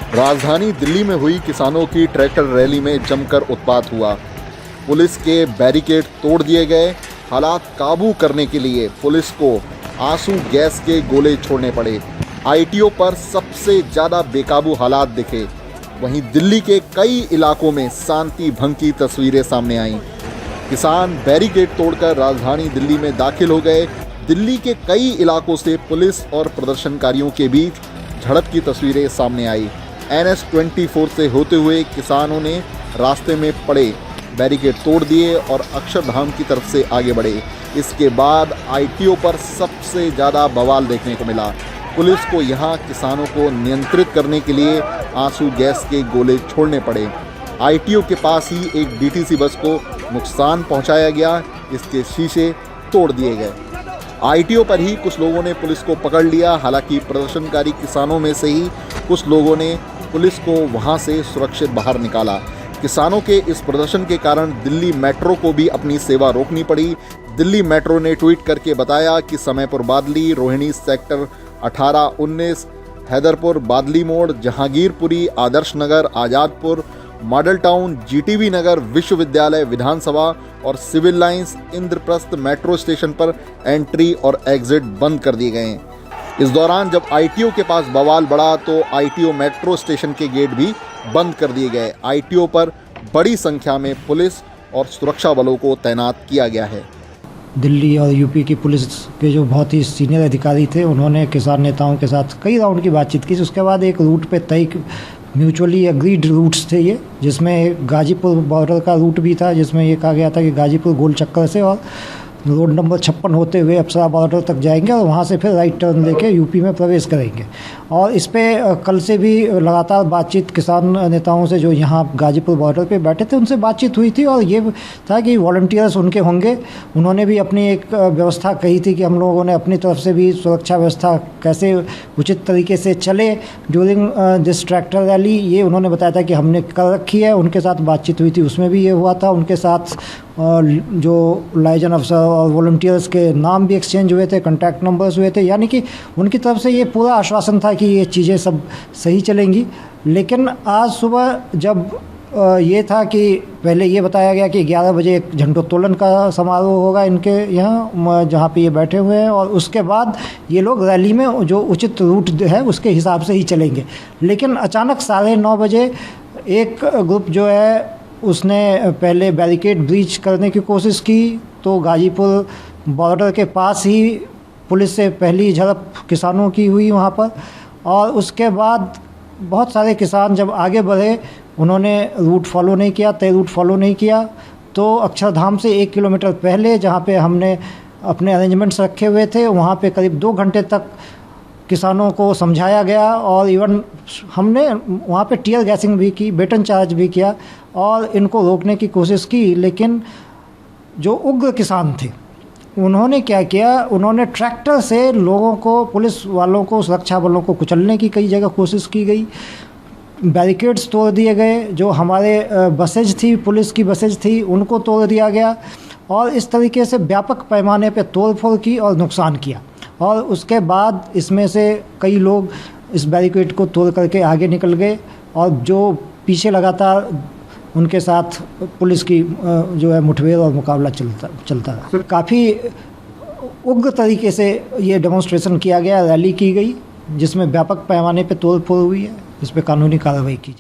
राजधानी दिल्ली में हुई किसानों की ट्रैक्टर रैली में जमकर उत्पात हुआ। पुलिस के बैरिकेड तोड़ दिए गए। हालात काबू करने के लिए पुलिस को आंसू गैस के गोले छोड़ने पड़े। आईटीओ पर सबसे ज़्यादा बेकाबू हालात दिखे। वहीं दिल्ली के कई इलाकों में शांति भंग की तस्वीरें सामने आईं। किसान बैरिकेड तोड़कर राजधानी दिल्ली में दाखिल हो गए। दिल्ली के कई इलाकों से पुलिस और प्रदर्शनकारियों के बीच झड़प की तस्वीरें सामने आई। NH 24 से होते हुए किसानों ने रास्ते में पड़े बैरिकेड तोड़ दिए और अक्षरधाम की तरफ से आगे बढ़े। इसके बाद आईटीओ पर सबसे ज़्यादा बवाल देखने को मिला। पुलिस को यहां किसानों को नियंत्रित करने के लिए आंसू गैस के गोले छोड़ने पड़े। आईटीओ के पास ही एक डीटीसी बस को नुकसान पहुंचाया गया। इसके शीशे तोड़ दिए गए। आईटीओ पर ही कुछ लोगों ने पुलिस को पकड़ लिया। हालांकि प्रदर्शनकारी किसानों में से ही कुछ लोगों ने पुलिस को वहां से सुरक्षित बाहर निकाला। किसानों के इस प्रदर्शन के कारण दिल्ली मेट्रो को भी अपनी सेवा रोकनी पड़ी। दिल्ली मेट्रो ने ट्वीट करके बताया कि समयपुर बादली, रोहिणी सेक्टर 18-19, हैदरपुर बादली मोड़, जहांगीरपुरी, आदर्श नगर, आज़ादपुर, मॉडल टाउन, जीटीवी नगर, विश्वविद्यालय, विधानसभा और सिविल लाइंस, इंद्रप्रस्थ मेट्रो स्टेशन पर एंट्री और एग्जिट बंद कर दिए गए हैं। इस दौरान जब आईटीओ के पास बवाल बढ़ा तो आईटीओ मेट्रो स्टेशन के गेट भी बंद कर दिए गए। आईटीओ पर बड़ी संख्या में पुलिस और सुरक्षा बलों को तैनात किया गया है। दिल्ली और यूपी की पुलिस के जो बहुत ही सीनियर अधिकारी थे, उन्होंने किसान नेताओं के साथ कई राउंड की बातचीत की। उसके बाद एक रूट पे तय म्यूचुअली एग्रीड रूट्स थे ये, जिसमें गाजीपुर बॉर्डर का रूट भी था, जिसमें ये कहा गया था कि गाजीपुर गोल चक्कर से और रोड नंबर 56 होते हुए अप्सरा बॉर्डर तक जाएंगे और वहाँ से फिर राइट टर्न लेके यूपी में प्रवेश करेंगे। और इस पे कल से भी लगातार बातचीत किसान नेताओं से जो यहाँ गाजीपुर बॉर्डर पे बैठे थे उनसे बातचीत हुई थी और ये था कि वॉलंटियर्स उनके होंगे। उन्होंने भी अपनी एक व्यवस्था कही थी कि हम लोगों ने अपनी तरफ से भी सुरक्षा व्यवस्था कैसे उचित तरीके से चले ड्यूरिंग दिस ट्रैक्टर रैली, ये उन्होंने बताया था कि हमने कर रखी है। उनके साथ बातचीत हुई थी, उसमें भी ये हुआ था। उनके साथ जो लाइजन अफसर और वॉलंटियर्स के नाम भी एक्सचेंज हुए थे, कॉन्टैक्ट नंबर्स हुए थे, यानी कि उनकी तरफ से ये पूरा आश्वासन था कि ये चीज़ें सब सही चलेंगी। लेकिन आज सुबह जब ये था कि पहले ये बताया गया कि 11 बजे एक झंडोत्तोलन का समारोह होगा इनके यहाँ जहाँ पे ये बैठे हुए हैं और उसके बाद ये लोग रैली में जो उचित रूट है उसके हिसाब से ही चलेंगे। लेकिन अचानक 9:30 बजे एक ग्रुप जो है उसने पहले बैरिकेड ब्रीच करने की कोशिश की, तो गाजीपुर बॉर्डर के पास ही पुलिस से पहली झड़प किसानों की हुई वहाँ पर। और उसके बाद बहुत सारे किसान जब आगे बढ़े, उन्होंने रूट फॉलो नहीं किया, तय रूट फॉलो नहीं किया। तो अक्षरधाम से 1 किलोमीटर पहले जहाँ पे हमने अपने अरेंजमेंट्स रखे हुए थे, वहाँ पे करीब 2 घंटे तक किसानों को समझाया गया और इवन हमने वहाँ पे टीयर गैसिंग भी की, बेटन चार्ज भी किया और इनको रोकने की कोशिश की। लेकिन जो उग्र किसान थे उन्होंने क्या किया, उन्होंने ट्रैक्टर से लोगों को, पुलिस वालों को, सुरक्षा बलों को कुचलने की कई जगह कोशिश की गई। बैरिकेड्स तोड़ दिए गए। जो हमारे बसेज थी, पुलिस की बसेज थी, उनको तोड़ दिया गया और इस तरीके से व्यापक पैमाने पे तोड़फोड़ की और नुकसान किया। और उसके बाद इसमें से कई लोग इस बैरिकेड को तोड़ करके आगे निकल गए और जो पीछे लगातार उनके साथ पुलिस की जो है मुठभेड़ और मुकाबला चलता रहा। काफ़ी उग्र तरीके से ये डेमोन्स्ट्रेशन किया गया, रैली की गई, जिसमें व्यापक पैमाने पे तोड़फोड़ हुई है, जिस पे कानूनी कार्रवाई की जाए।